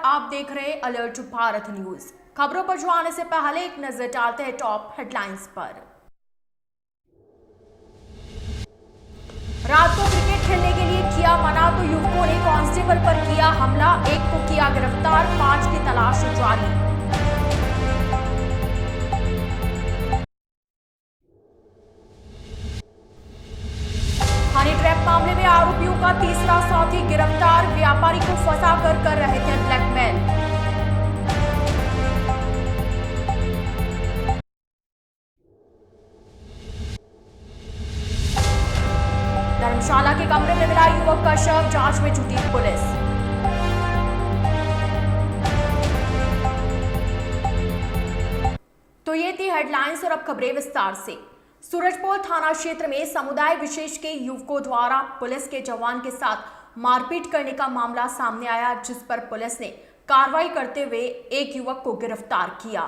आप देख रहे हैं अलर्ट भारत न्यूज। खबरों पर जाने से पहले एक नजर डालते हैं टॉप हेडलाइंस पर। रात को क्रिकेट खेलने के लिए किया मना तो युवकों ने कांस्टेबल पर किया हमला, एक को किया गिरफ्तार, 5 की तलाश जारी। हनी ट्रैप मामले में आरोपियों का तीसरा साथी गिरफ्तार, व्यापारी को फंसाकर कर रहे थे ब्लैकमेल। धर्मशाला के कमरे में मिला युवक का शव, जांच में जुटी पुलिस। तो ये थी हेडलाइंस और अब खबरें विस्तार से। सूरजपोल थाना क्षेत्र में समुदाय विशेष के युवकों द्वारा पुलिस के जवान के साथ मारपीट करने का मामला सामने आया, जिस पर पुलिस ने कार्रवाई करते हुए एक युवक को गिरफ्तार किया।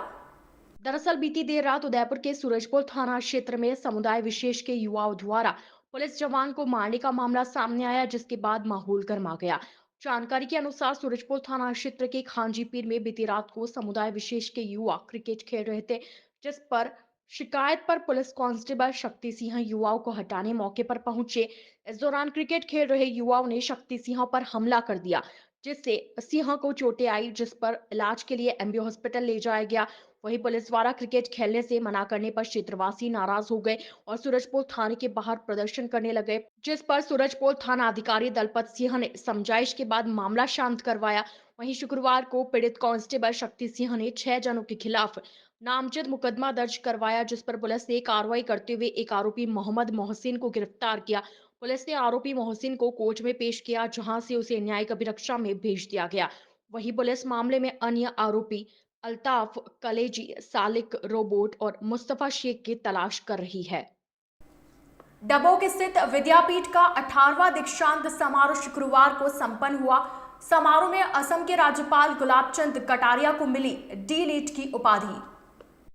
दरअसल बीती देर रात उदयपुर के सूरजपोल थाना क्षेत्र में समुदाय विशेष के युवाओं द्वारा पुलिस जवान को मारने का मामला सामने आया, जिसके बाद माहौल गर्मा गया। जानकारी के अनुसार सूरजपोल थाना क्षेत्र के खांजीपीर में बीती रात को समुदाय विशेष के युवा क्रिकेट खेल रहे थे, जिस पर शिकायत पर पुलिस कांस्टेबल शक्ति सिंह युवाओं को हटाने मौके पर पहुंचे। इस दौरान क्रिकेट खेल रहे युवाओं ने शक्ति सिंह पर हमला कर दिया, जिससे सिंह को चोटें आई, जिस पर इलाज के लिए एमबी हॉस्पिटल ले जाया गया। वहीं पुलिस द्वारा क्रिकेट खेलने से मना करने पर क्षेत्रवासी नाराज हो गए और सूरजपोल थाने के बाहर प्रदर्शन करने लगे, जिस पर सूरजपोल थाना अधिकारी दलपत सिंह ने समझाइश के बाद मामला शांत करवाया। वहीं शुक्रवार को पीड़ित कांस्टेबल शक्ति सिंह ने 6 जनों के खिलाफ नामजद मुकदमा दर्ज करवाया, जिस पर पुलिस ने कार्रवाई करते हुए एक आरोपी मोहम्मद मोहसिन को गिरफ्तार किया। पुलिस ने आरोपी मोहसिन को कोर्ट में पेश किया, जहां से उसे न्यायिक अभिरक्षा में भेज दिया गया। वहीं पुलिस मामले में अन्य आरोपी अल्ताफ, कलेजी, सालिक, रोबोट और मुस्तफा शेख की तलाश कर रही है। डबोक स्थित विद्यापीठ का 18वां दीक्षांत समारोह शुक्रवार को संपन्न हुआ। समारोह में असम के राज्यपाल गुलाब चंद कटारिया को मिली डी.लिट की उपाधि।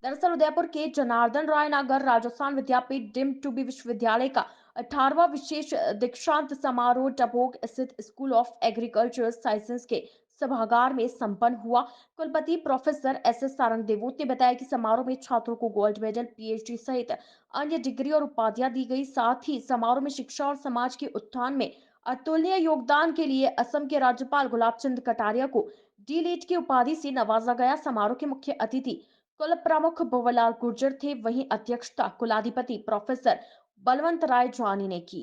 दरअसल उदयपुर के जनार्दन राय नगर राजस्थान विद्यापीठ डीम्ड टू बी विश्वविद्यालय का 18वां विशेष दीक्षांत समारोह डबोक स्थित स्कूल ऑफ एग्रीकल्चर साइंसेज के सभागार में संपन्न हुआ। कुलपति प्रोफेसर एस.एस. सारंग देवोत ने बताया कि समारोह में छात्रों को गोल्ड मेडल, पीएचडी सहित अन्य डिग्री और उपाधियां दी गई। साथ ही समारोह में शिक्षा और समाज के उत्थान में अतुलनीय योगदान के लिए असम के राज्यपाल गुलाब चंद कटारिया को डी.लिट की उपाधि से नवाजा गया। समारोह के मुख्य अतिथि कुल प्रमुख भंवरलाल गुर्जर थे। वहीं अध्यक्षता कुलाधिपति प्रोफेसर बलवंत राय जानी ने की।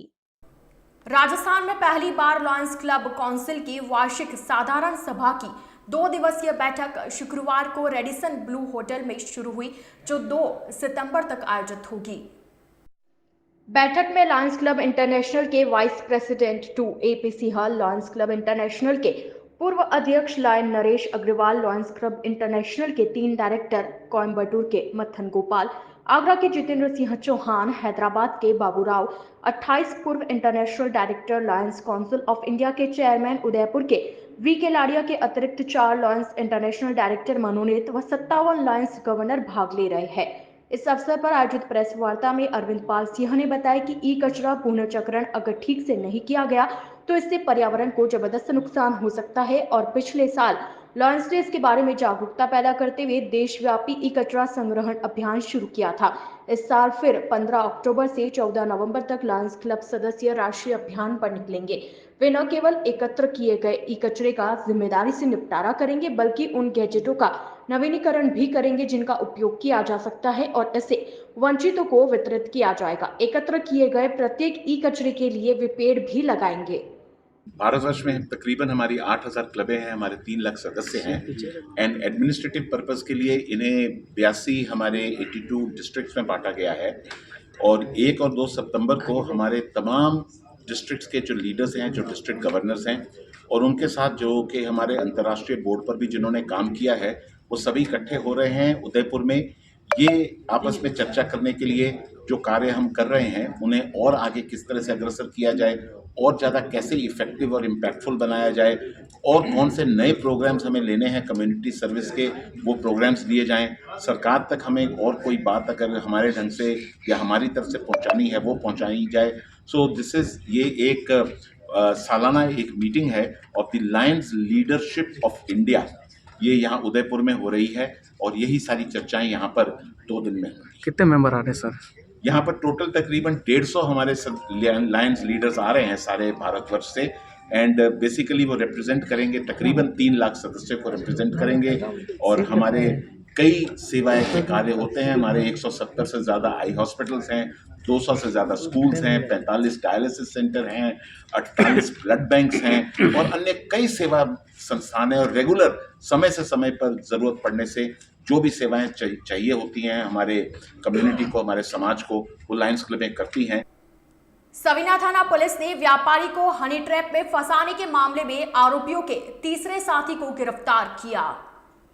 राजस्थान में पहली बार लॉयंस क्लब काउंसिल की वार्षिक साधारण सभा की 2 दिवसीय बैठक शुक्रवार को रेडिसन ब्लू होटल में शुरू हुई, जो 2 सितंबर तक आयोजित होगी। बैठक में लॉयंस क्लब इंटरनेशनल के vice president 2 A P. Singh, Lions Club International के पूर्व अध्यक्ष lion Naresh Agarwal, Lions Club International के 3 डायरेक्टर, कोयम्बटूर के मथन गोपाल, आगरा के जितेंद्र सिंह चौहान, हैदराबाद के बाबूराव, 28 पूर्व international director, lions council of India के चेयरमैन उदयपुर के वी.के. लाड़िया के अतिरिक्त 4 लॉयंस इंटरनेशनल डायरेक्टर मनोनीत व 57 लॉयंस गवर्नर भाग ले रहे हैं। इस अवसर पर आयोजित प्रेस वार्ता में अरविंद पाल सिंह ने बताया कि ई कचरा पुनर्चक्रण अगर ठीक से नहीं किया गया तो इससे पर्यावरण को जबरदस्त नुकसान हो सकता है और पिछले साल लॉयंस ने इसके बारे में जागरूकता पैदा करते हुए देशव्यापी ई कचरा संग्रहण अभियान शुरू किया था। इस साल फिर 15 अक्टूबर से 14 नवंबर तक लॉयंस क्लब सदस्य राष्ट्रीय अभियान पर निकलेंगे। वे न केवल एकत्र किए गए ई कचरे का जिम्मेदारी से निपटारा करेंगे, बल्कि उन गैजेटों का नवीनीकरण भी करेंगे जिनका उपयोग किया जा सकता है और इसे वंचितों को वितरित किया जाएगा। एकत्र किए गए प्रत्येक ई कचरे के लिए वे पेड़ भी लगाएंगे। भारतवर्ष में तकरीबन हमारी 8000 क्लबें हैं, हमारे 3 लाख सदस्य हैं एंड एडमिनिस्ट्रेटिव पर्पस के लिए इन्हें 82 हमारे 82 डिस्ट्रिक्ट्स में बांटा गया है और 1 और 2 सितंबर को हमारे तमाम डिस्ट्रिक्ट्स के जो लीडर्स हैं, जो डिस्ट्रिक्ट गवर्नर्स हैं और उनके साथ जो कि हमारे अंतर्राष्ट्रीय बोर्ड पर भी जिन्होंने काम किया है, वो सभी इकट्ठे हो रहे हैं उदयपुर में। ये आपस में चर्चा करने के लिए जो कार्य हम कर रहे हैं उन्हें और आगे किस तरह से अग्रसर किया जाए और ज़्यादा कैसे इफेक्टिव और इम्पैक्टफुल बनाया जाए और कौन से नए प्रोग्राम्स हमें लेने हैं कम्युनिटी सर्विस के, वो प्रोग्राम्स लिए जाएं। सरकार तक हमें और कोई बात अगर हमारे ढंग से या हमारी तरफ से पहुंचानी है वो पहुंचाई जाए। सो दिस इज़ ये एक सालाना एक मीटिंग है of the Lions leadership of India, ये यहाँ उदयपुर में हो रही है और यही सारी चर्चाएं यहाँ पर 2 दिन में होंगी। कितने मेंबर आ रहे हैं सर? यहाँ पर टोटल तकरीबन 150 हमारे लायंस लीडर्स आ रहे हैं सारे भारतवर्ष से, एंड बेसिकली वो रिप्रेजेंट करेंगे, तकरीबन 3 लाख सदस्यों को रिप्रेजेंट करेंगे। और हमारे कई सेवाएं के कार्य होते हैं, हमारे 170 से ज़्यादा आई हॉस्पिटल्स हैं, 200 से ज़्यादा स्कूल्स हैं, 45 डायलिसिस सेंटर हैं, 48 ब्लड बैंक्स हैं और अन्य कई सेवा संस्थान हैं। और रेगुलर समय से समय पर ज़रूरत पड़ने से जो भी सेवाएं चाहिए होती हैं हमारे कम्युनिटी को, हमारे समाज को, वो लायंस क्लबें करती हैं। सविना थाना पुलिस ने व्यापारी को हनी ट्रैप में फंसाने के मामले में आरोपियों के तीसरे साथी को गिरफ्तार किया।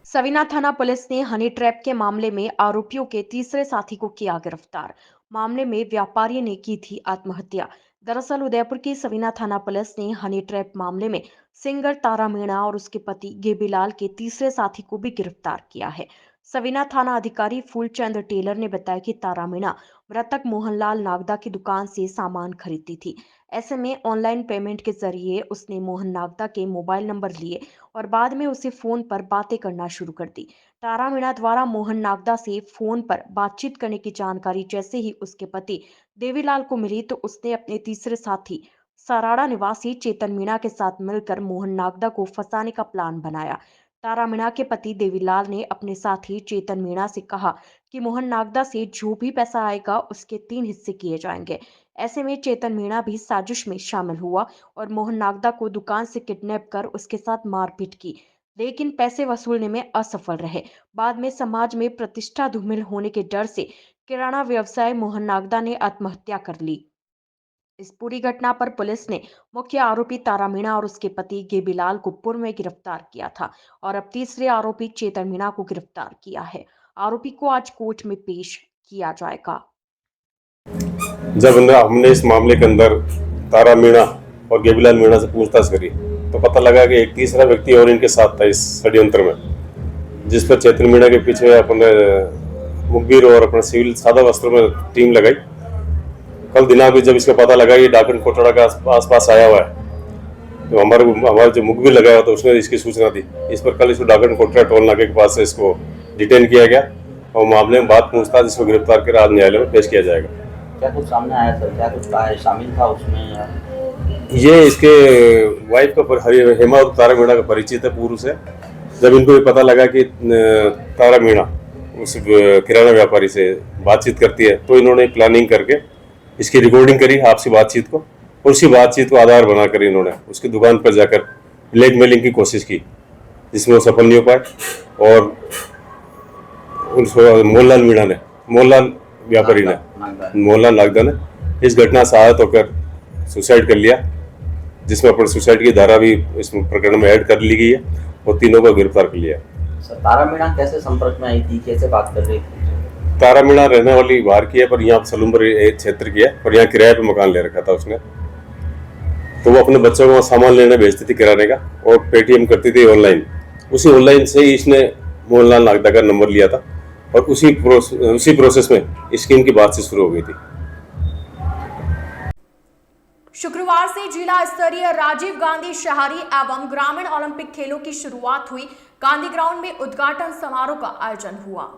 सविना थाना पुलिस ने हनी ट्रैप के मामले में आरोपियों के तीसरे साथी को किया गिरफ्तार। मामले में व्यापारी ने की थी आत्महत्या। दरअसल उदयपुर की सविना थाना पुलिस ने हनी ट्रैप मामले में सिंगर तारा मीणा और उसके पति गेबीलाल के तीसरे साथी को भी गिरफ्तार किया है। सविना थाना अधिकारी फूलचंद टेलर ने बताया कि तारा मीणा मृतक मोहनलाल नागदा की दुकान से सामान खरीदती थी। ऐसे में ऑनलाइन पेमेंट के जरिए उसने मोहन नागदा के मोबाइल नंबर लिए और बाद में उसे फोन पर बातें करना शुरू कर दी। तारा मीणा द्वारा मोहन नागदा से फोन पर बातचीत करने की जानकारी जैसे ही उसके पति देवीलाल को मिली तो उसने अपने तीसरे साथी सराड़ा निवासी चेतन मीणा के साथ मिलकर मोहन नागदा को फंसाने का प्लान बनाया। तारा मीणा के पति देवीलाल ने अपने साथी चेतन मीणा से कहा कि मोहन नागदा से जो भी पैसा आएगा उसके 3 हिस्से किए जाएंगे। ऐसे में चेतन मीणा भी साजिश में शामिल हुआ और मोहन नागदा को दुकान से किडनैप कर उसके साथ मारपीट की, लेकिन पैसे वसूलने में असफल रहे। बाद में समाज में प्रतिष्ठा धूमिल होने के डर से किराना व्यवसाय मोहन नागदा ने आत्महत्या कर ली। इस पूरी घटना पर पुलिस ने मुख्य आरोपी तारा मीणा और उसके पति गेबीलाल को पूर्व में गिरफ्तार किया था और अब तीसरे आरोपी चेतन मीणा को गिरफ्तार किया है। आरोपी को आज कोर्ट में पेश किया जाएगा। जब हमने इस मामले के अंदर तारा मीणा और गेबीलाल मीणा से पूछताछ करी तो पता लगा कि एक तीसरा व्यक्ति और इनके साथ था इस षड्यंत्र में, जिस पर चेतन मीणा के पीछे अपने मुखबिर और अपने सिविल सादा वस्त्र में टीम लगाई। कल दिनांक भी जब इसका पता लगा कि डाकन कोटड़ा का आसपास आया हुआ है तो हमारा जो मुखबिर लगाया तो उसने इसकी सूचना दी। इस पर कल इसको डाकन कोटड़ा टोल नाके के पास से इसको डिटेन किया गया और मामले में बात पूछताछ इसको गिरफ्तार कर आज न्यायालय में पेश किया जाएगा। क्या कुछ सामने आया सर? क्या कुछ शामिल था उसमें? ये इसके वाइफ का हेमा और तारा मीणा का परिचित है पूर्व से। जब इनको ये पता लगा कि तारा मीणा उस किराना व्यापारी से बातचीत करती है तो इन्होंने प्लानिंग करके इसकी रिकॉर्डिंग करी आपसी बातचीत को, और उसी बातचीत को आधार बनाकर इन्होंने उसकी दुकान पर जाकर ब्लैकमेलिंग की कोशिश की, जिसमें वो सफल नहीं हो पाए। और उनको मोहनलाल व्यापारी ने मोहनलाल नागदा ने इस घटना से आहत होकर सुसाइड कर लिया, जिसमें अपने सुसाइड की धारा भी इस प्रकरण में ऐड कर ली गई है और तीनों को गिरफ्तार कर लिया। सर, तारा मीणा कैसे संपर्क में आई थी, कैसे बात कर रही थी? तारा मीणा रहने वाली बाहर की है, पर यहाँ सलूम्बर क्षेत्र की है, पर यहाँ किराए पे मकान ले रखा था उसने। तो वो अपने बच्चों को सामान लेने भेजती थी किराने का और पेटीएम करती थी ऑनलाइन। उसी ऑनलाइन से ही इसने मोहनलाल नागदा का नंबर लिया था और उसी प्रोसेस में इसकी इनकी बातचीत शुरू हो गई थी। शुक्रवार से जिला स्तरीय राजीव गांधी शहरी एवं ग्रामीण ओलंपिक खेलों की शुरुआत हुई। गांधी ग्राउंड में उद्घाटन समारोह का आयोजन हुआ।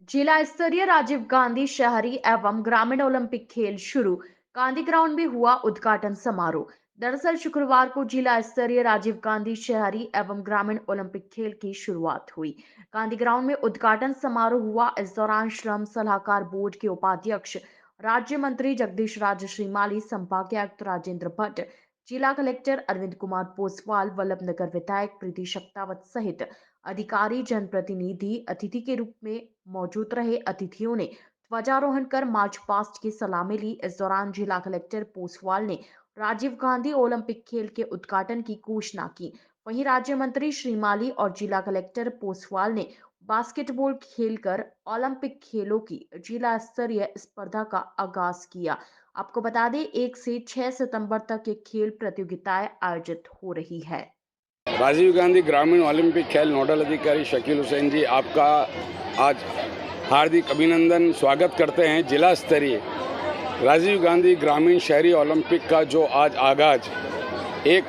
जिला स्तरीय राजीव गांधी शहरी एवं ग्रामीण ओलंपिक खेल शुरू, गांधी ग्राउंड में हुआ उद्घाटन समारोह। दरअसल शुक्रवार को जिला स्तरीय राजीव गांधी शहरी एवं ग्रामीण ओलंपिक खेल की शुरुआत हुई। गांधी ग्राउंड में उद्घाटन समारोह हुआ। इस दौरान श्रम सलाहकार बोर्ड के उपाध्यक्ष राज्य मंत्री जगदीश राज श्रीमाली, संभागीय आयुक्त राजेंद्र भट्ट, जिला कलेक्टर अरविंद कुमार पोसवाल, वल्लभनगर विधायक प्रीति शक्तावत सहित अधिकारी, जनप्रतिनिधि अतिथि के रूप में मौजूद रहे। अतिथियों ने ध्वजारोहण कर मार्च पास्ट की सलामी ली। इस दौरान जिला कलेक्टर पोसवाल ने राजीव गांधी ओलंपिक खेल के उद्घाटन की घोषणा की। वहीं राज्य मंत्री श्रीमाली और जिला कलेक्टर पोसवाल ने बास्केटबॉल खेलकर ओलंपिक खेलों की जिला स्तरीय स्पर्धा का आगाज किया। आपको बता दें 1 से 6 सितंबर तक ये खेल प्रतियोगिताएं आयोजित हो रही है। राजीव गांधी ग्रामीण ओलंपिक खेल नोडल अधिकारी शकील हुसैन जी, आपका आज हार्दिक अभिनंदन, स्वागत करते हैं जिला स्तरीय राजीव गांधी ग्रामीण शहरी ओलंपिक का जो आज आगाज 1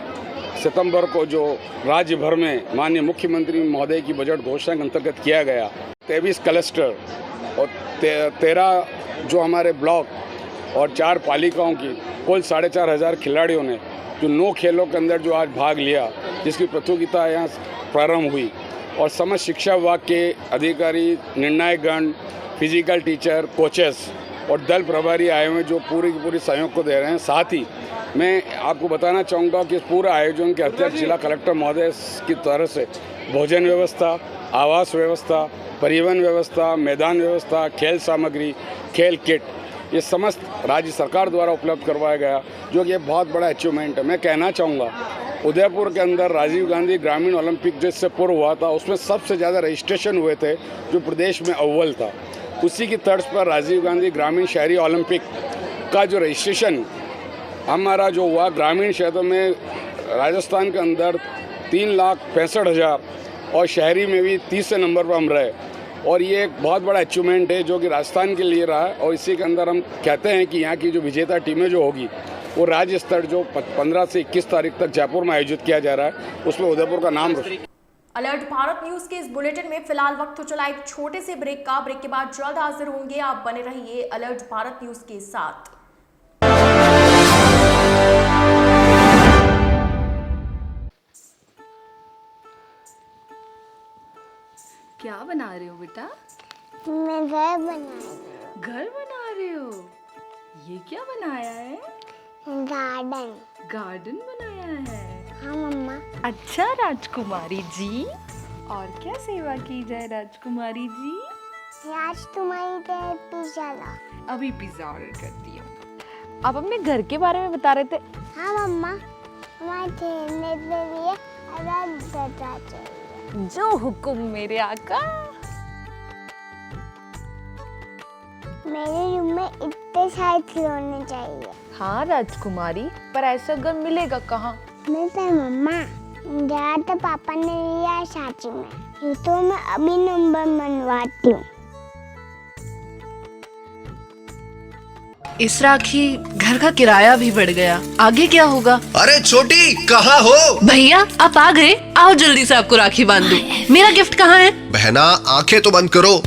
सितंबर को जो राज्य भर में माननीय मुख्यमंत्री महोदय की बजट घोषणा के अंतर्गत किया गया, 23 क्लस्टर और 13 जो हमारे ब्लॉक और 4 पालिकाओं की कुल 4,500 खिलाड़ियों ने जो 9 खेलों के अंदर जो आज भाग लिया, जिसकी प्रतियोगिता यहाँ प्रारंभ हुई और समस्त शिक्षा विभाग के अधिकारी, निर्णायकगण, फिजिकल टीचर, कोचेस और दल प्रभारी आए हुए जो पूरी की पूरी सहयोग को दे रहे हैं। साथ ही मैं आपको बताना चाहूँगा कि इस पूरे आयोजन के अध्यक्ष जिला कलेक्टर महोदय की तरफ से भोजन व्यवस्था, आवास व्यवस्था, परिवहन व्यवस्था, मैदान व्यवस्था, खेल सामग्री, खेल किट, ये समस्त राज्य सरकार द्वारा उपलब्ध करवाया गया, जो कि एक बहुत बड़ा अचीवमेंट है। मैं कहना चाहूँगा उदयपुर के अंदर राजीव गांधी ग्रामीण ओलंपिक जिससे पूर्व हुआ था, उसमें सबसे ज़्यादा रजिस्ट्रेशन हुए थे, जो प्रदेश में अव्वल था। उसी की तर्ज पर राजीव गांधी ग्रामीण शहरी ओलंपिक का जो रजिस्ट्रेशन हमारा जो हुआ ग्रामीण क्षेत्रों में, राजस्थान के अंदर 3,65,000 और शहरी में भी 30 नंबर पर हम रहे, और ये एक बहुत बड़ा अचीवमेंट है जो कि राजस्थान के लिए रहा है। और इसी के अंदर हम कहते हैं कि यहाँ की जो विजेता टीमें जो होगी वो राज्य स्तर जो 15 से 21 तारीख तक जयपुर में आयोजित किया जा रहा है, उसमें उदयपुर का नाम रोशन। अलर्ट भारत न्यूज के इस बुलेटिन में फिलहाल वक्त हो चला एक छोटे से ब्रेक का। ब्रेक के बाद जल्द हाजिर होंगे, आप बने रहिए अलर्ट भारत न्यूज के साथ। क्या बना रहे हो बेटा? मैं घर बना रही हूँ। घर बना रहे हो? ये क्या बनाया है? गार्डन। गार्डन बनाया है? हाँ मम्मा। अच्छा राजकुमारी जी, और क्या सेवा की जाए राजकुमारी जी? आज तुम्हारी तरह पिज्जा लाओ। अभी पिज्जा ऑर्डर करती हूँ। आप अपने घर के बारे में बता रहे थे। हाँ मम्मा, हमारे खेलने के लिए अलग जगह चाहिए। जो हुक्म मेरे आका। मेरे रूम में इतने सारे खिलौने चाहिए। हाँ राजकुमारी, पर ऐसा घर मिलेगा कहाँ? मिलता है मम्मा, जहाँ तो पापा ने लिया सांची में। ये तो मैं अभी नंबर मनवाती हूँ। इस राखी घर का किराया भी बढ़ गया, आगे क्या होगा? अरे छोटी, कहाँ हो? भैया आप आ गए, आओ जल्दी से आपको राखी बांध दूं। मेरा गिफ्ट कहाँ है? बहना आंखें तो बंद करो,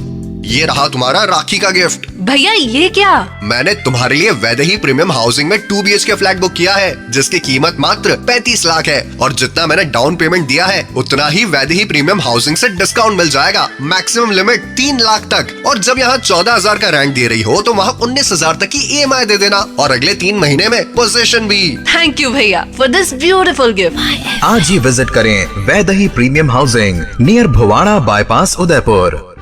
ये रहा तुम्हारा राखी का गिफ्ट। भैया ये क्या? मैंने तुम्हारे लिए वैदेही प्रीमियम हाउसिंग में 2 BHK फ्लैट बुक किया है, जिसकी कीमत मात्र 35 लाख है, और जितना मैंने डाउन पेमेंट दिया है उतना ही वैदेही प्रीमियम हाउसिंग से डिस्काउंट मिल जाएगा। मैक्सिमम लिमिट 3 लाख तक, और जब यहाँ 14,000 का रेंट दे रही हो तो वहाँ 19,000 तक की EMI दे देना, और अगले 3 महीने में पोजीशन भी। थैंक यू भैया फॉर दिस ब्यूटीफुल गिफ्ट। आज ही विजिट करें Vaidehi premium housing near Bhuwana bypass Udaipur.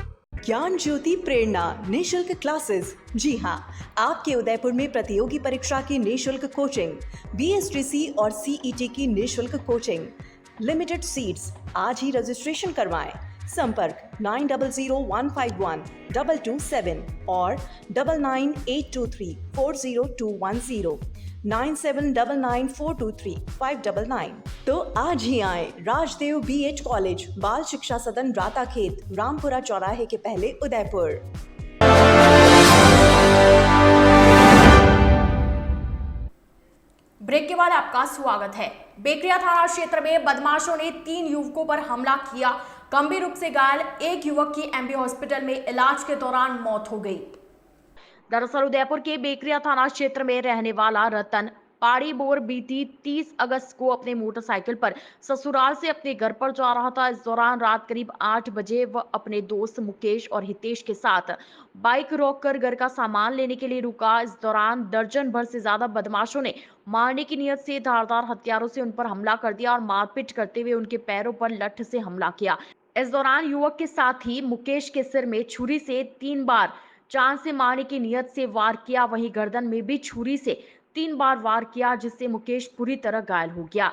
Gyan Jyoti प्रेरणा निःशुल्क क्लासेस। जी हाँ, आपके उदयपुर में प्रतियोगी परीक्षा की निःशुल्क कोचिंग, BSTC और CET की निःशुल्क कोचिंग, लिमिटेड सीट्स। आज ही रजिस्ट्रेशन करवाएं। संपर्क 9001512227 और 9982340210, 9799423599। तो आज ही आए राजदेव BH कॉलेज, बाल शिक्षा सदन, राता खेत, रामपुरा चौराहे के पहले, उदयपुर। ब्रेक के बाद आपका स्वागत है। बेकरिया थाना क्षेत्र में बदमाशों ने 3 युवकों पर हमला किया। गंभीर रूप से घायल एक युवक की MB हॉस्पिटल में इलाज के दौरान मौत हो गई। दरअसल उदयपुर के बेकरिया थाना क्षेत्र में रहने वाला रतन पाड़ी बोर बीती 30 अगस्त को अपने मोटरसाइकिल पर ससुराल से अपने घर पर जा रहा था। इस दौरान रात करीब 8 बजे वह अपने दोस्त मुकेश और हितेश के साथ बाइक रोककर घर का सामान लेने के लिए रुका। इस दौरान दर्जन भर से ज्यादा बदमाशों ने मारने की नीयत से धारदार हथियारों से उन पर हमला कर दिया और मारपीट करते हुए उनके पैरों पर लठ से हमला किया। इस दौरान युवक के साथ ही मुकेश के सिर में छुरी से 3 बार जान से मारने की नीयत से वार किया। वहीं गर्दन में भी छुरी से 3 बार वार किया, जिससे मुकेश पूरी तरह घायल हो गया।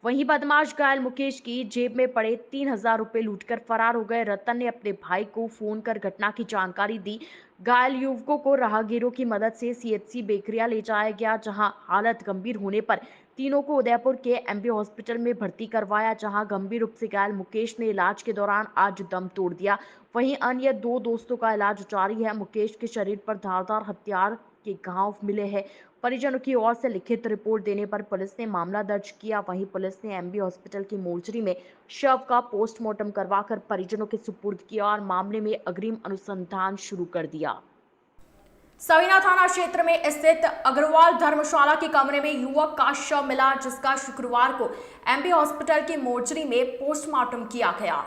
वहीं बदमाश घायल मुकेश की जेब में पड़े 3,000 रुपए लूटकर फरार हो गए। रतन ने अपने भाई को फोन कर घटना की जानकारी दी। घायल युवकों को राहगीरों की मदद से CHC बेकरिया ले जाया गया, जहां हालत गंभीर होने पर तीनों को उदयपुर के MB हॉस्पिटल में भर्ती करवाया, जहां गंभीर रूप से घायल मुकेश ने इलाज के दौरान आज दम तोड़ दिया। वहीं अन्य 2 दोस्तों का इलाज जारी है। मुकेश के शरीर पर धारदार हथियार के घाव मिले हैं। परिजनों की ओर से लिखित रिपोर्ट देने पर पुलिस ने मामला दर्ज किया। वहीं पुलिस ने एमबी हॉस्पिटल की मोर्चरी में शव का पोस्टमार्टम करवाकर परिजनों के सुपुर्द किया और मामले में अग्रिम अनुसंधान शुरू कर दिया। सवीना थाना क्षेत्र में स्थित अग्रवाल धर्मशाला के कमरे में युवक का शव मिला, जिसका शुक्रवार को एमबी हॉस्पिटल की मोर्चरी में पोस्टमार्टम किया गया।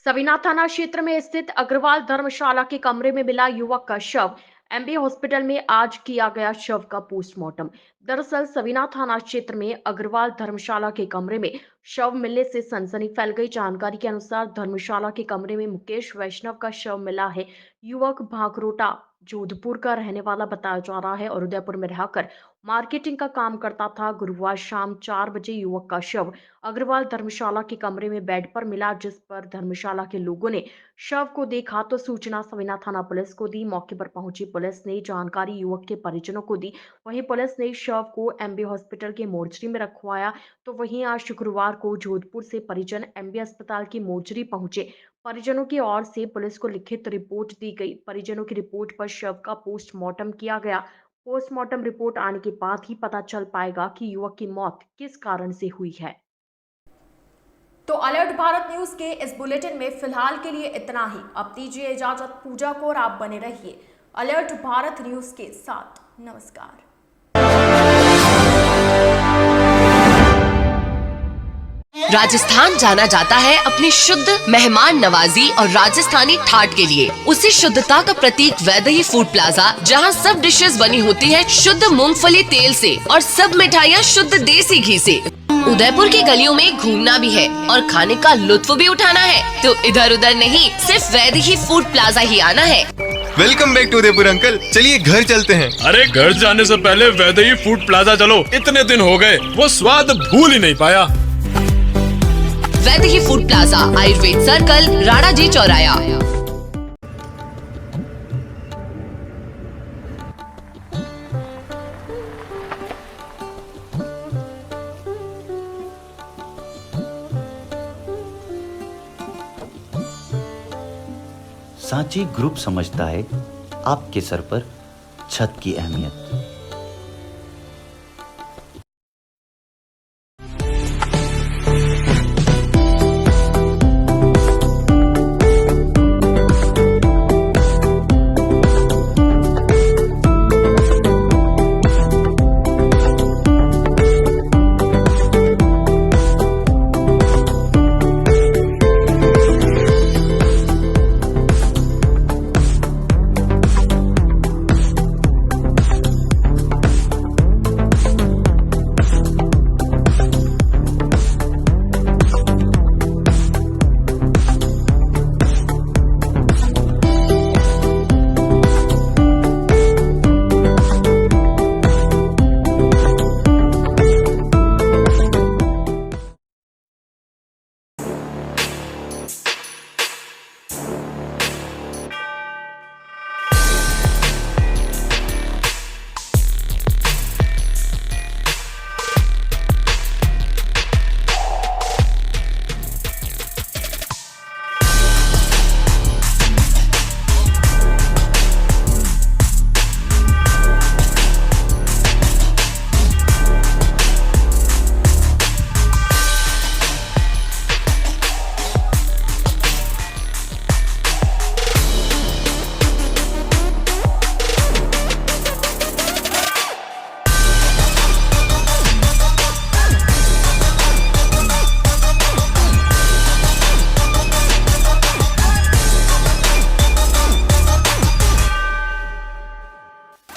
सवीना थाना क्षेत्र में स्थित अग्रवाल धर्मशाला के कमरे में मिला युवक का शव एमबी हॉस्पिटल में आज किया गया शव का पोस्टमार्टम। दरअसल सवीना थाना क्षेत्र में अग्रवाल धर्मशाला के कमरे में शव मिलने से सनसनी फैल गई। जानकारी के अनुसार धर्मशाला के कमरे में मुकेश वैष्णव का शव मिला है। युवक भागरोटा जोधपुर का रहने वाला बताया जा रहा है और उदयपुर में रहकर मार्केटिंग का काम करता था। गुरुवार शाम 4 बजे युवक का शव अग्रवाल धर्मशाला के कमरे में बेड पर मिला, जिस पर धर्मशाला के लोगों ने शव को देखा तो सूचना सवीना थाना पुलिस को दी। मौके पर पहुंची पुलिस ने जानकारी युवक के परिजनों को दी। वहीं पुलिस ने शव को एमबी हॉस्पिटल के मोर्चरी में रखवाया। तो वहीं आज शुक्रवार को जोधपुर से परिजन एमबी अस्पताल की मोर्चरी पहुंचे। परिजनों की ओर से पुलिस को लिखित रिपोर्ट दी गई। परिजनों की रिपोर्ट पर शव का पोस्टमार्टम किया गया। पोस्टमार्टम रिपोर्ट आने के बाद ही पता चल पाएगा कि युवक की मौत किस कारण से हुई है। तो अलर्ट भारत न्यूज के इस बुलेटिन में फिलहाल के लिए इतना ही। अब दीजिए इजाजत पूजा को और आप बने रहिए अलर्ट भारत न्यूज के साथ। नमस्कार। राजस्थान जाना जाता है अपनी शुद्ध मेहमान नवाजी और राजस्थानी ठाट के लिए। उसी शुद्धता का प्रतीक वैदेही फूड प्लाजा, जहां सब डिशेस बनी होती है शुद्ध मूंगफली तेल से और सब मिठाइयाँ शुद्ध देसी घी से। उदयपुर की गलियों में घूमना भी है और खाने का लुत्फ भी उठाना है, तो इधर उधर नहीं, सिर्फ वैदेही फूड प्लाजा ही आना है। Welcome back to Udaipur uncle, चलिए घर चलते हैं। अरे घर जाने से पहले वैदेही फूड प्लाजा चलो, इतने दिन हो गए वो स्वाद भूल ही नहीं पाया। Vaidehi food plaza, Ayurved circle, Rana ji चौराया। सांची ग्रुप समझता है आपके सर पर छत की अहमियत।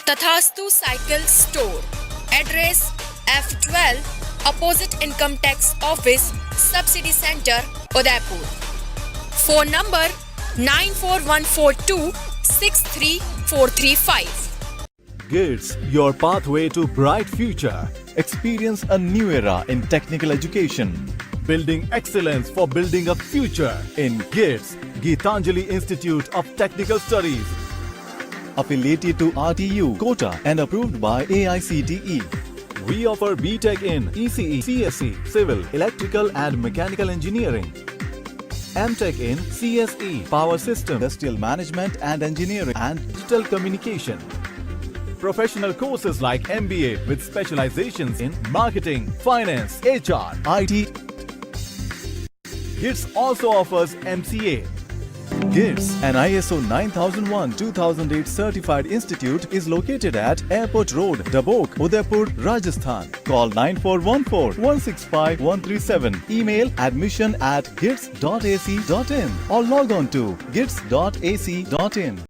Tathastu cycle store, address F12 opposite income tax office, subsidy centre, Udaipur. Phone number 9414263435। GITS, your pathway to bright future. Experience a new era in technical education. Building excellence for building a future in GITS, Geetanjali Institute of Technical Studies. Affiliated to RTU, Kota and approved by AICTE. We offer BTech in ECE, CSE, Civil, Electrical and Mechanical Engineering. MTech in CSE, Power System, Industrial Management and Engineering and Digital Communication. professional courses like MBA with specializations in marketing, finance, HR, IT. GITS also offers MCA. GITS, an ISO 9001-2008 certified institute, is located at Airport Road, Dabok, Udaipur, Rajasthan. Call 9414-165-137. Email admission@gits.ac.in or log on to gits.ac.in.